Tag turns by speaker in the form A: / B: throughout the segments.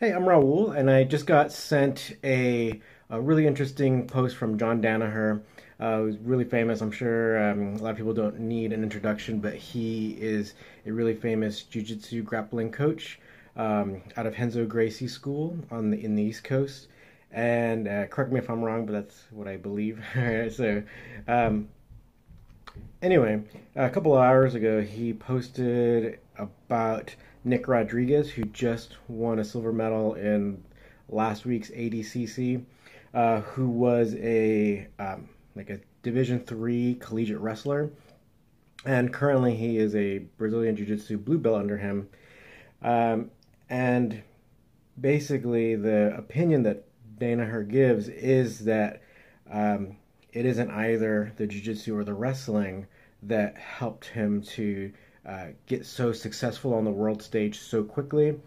A: Hey, I'm Raul, and I just got sent a really interesting post from John Danaher. Who's really famous. I'm sure a lot of people don't need an introduction, but he is a really famous jiu-jitsu grappling coach out of Henzo Gracie School in the East Coast. And correct me if I'm wrong, but that's what I believe. So, um, anyway, a couple of hours ago, he posted about Nick Rodriguez, who just won a silver medal in last week's ADCC, who was a Division III collegiate wrestler, and currently he is a Brazilian Jiu-Jitsu blue belt under him. And basically, the opinion that Danaher gives is that it isn't either the jiu-jitsu or the wrestling that helped him to get so successful on the world stage so quickly,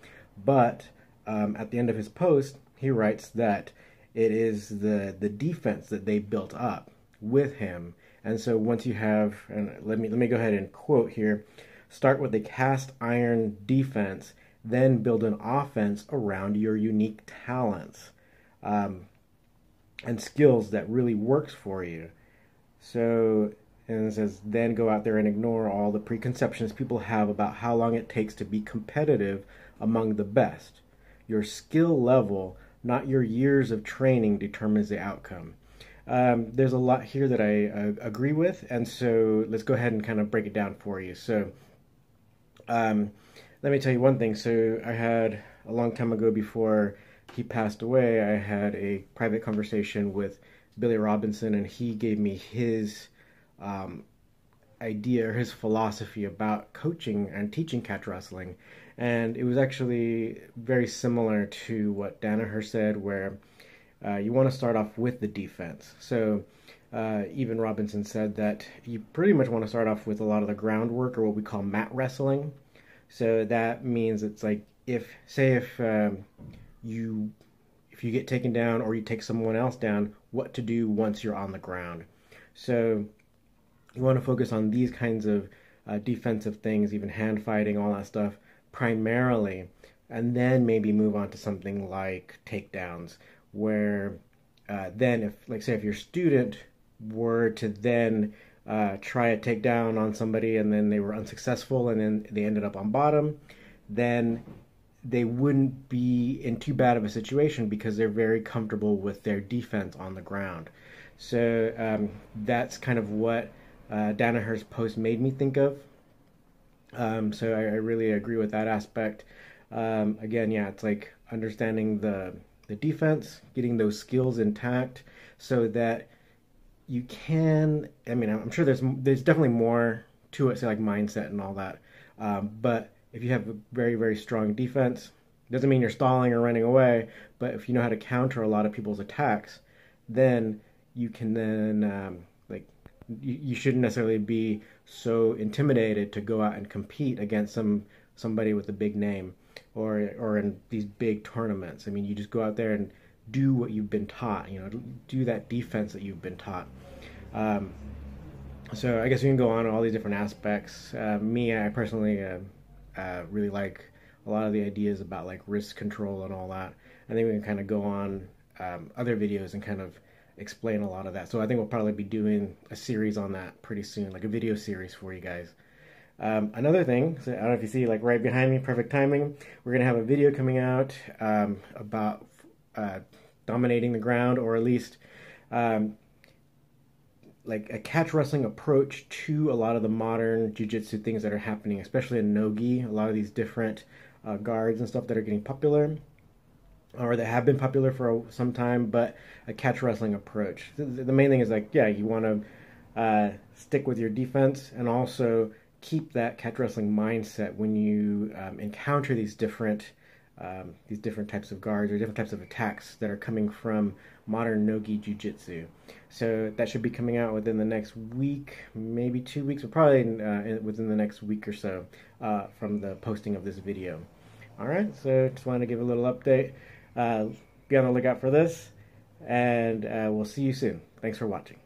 A: but at the end of his post, he writes that it is the defense that they built up with him. And so once you have, and let me go ahead and quote here, start with a cast iron defense, then build an offense around your unique talents and skills that really works for you. So, and it says, then go out there and ignore all the preconceptions people have about how long it takes to be competitive among the best. Your skill level, not your years of training, determines the outcome. There's a lot here that I agree with, and so let's go ahead and kind of break it down for you. So, let me tell you one thing. So, I had a long time ago before he passed away, I had a private conversation with Billy Robinson, and he gave me his idea or his philosophy about coaching and teaching catch wrestling. And it was actually very similar to what Danaher said, where you want to start off with the defense. So even Robinson said that you pretty much want to start off with a lot of the groundwork, or what we call mat wrestling. So that means it's like, if you get taken down or you take someone else down, what to do once you're on the ground. So you want to focus on these kinds of defensive things, even hand fighting, all that stuff, primarily, and then maybe move on to something like takedowns, where then if your student were to then try a takedown on somebody and then they were unsuccessful and then they ended up on bottom, then they wouldn't be in too bad of a situation because they're very comfortable with their defense on the ground. So that's kind of what Danaher's post made me think of. So I really agree with that aspect. Again, yeah, it's like understanding the defense, getting those skills intact so that you can, I mean, I'm sure there's definitely more to it, say like mindset and all that. But if you have a very, very strong defense, doesn't mean you're stalling or running away, but if you know how to counter a lot of people's attacks, then you can then, you shouldn't necessarily be so intimidated to go out and compete against somebody with a big name or in these big tournaments. I mean, you just go out there and do what you've been taught, do that defense that you've been taught. So I guess we can go on all these different aspects. I personally really like a lot of the ideas about like wrist control and all that. I think we can kind of go on other videos and kind of explain a lot of that. So I think we'll probably be doing a series on that pretty soon, like a video series for you guys. Another thing, so I don't know if you see like right behind me, perfect timing, we're going to have a video coming out about dominating the ground, or at least like a catch wrestling approach to a lot of the modern jiu-jitsu things that are happening, especially in no-gi, a lot of these different guards and stuff that are getting popular, or that have been popular for some time, but a catch wrestling approach. The main thing is like, yeah, you want to stick with your defense and also keep that catch wrestling mindset when you encounter these different types of guards or different types of attacks that are coming from modern no-gi jiu-jitsu. So that should be coming out within the next week, maybe 2 weeks, but probably within the next week or so from the posting of this video. All right, so just wanted to give a little update. Be on the lookout for this, and we'll see you soon. Thanks for watching.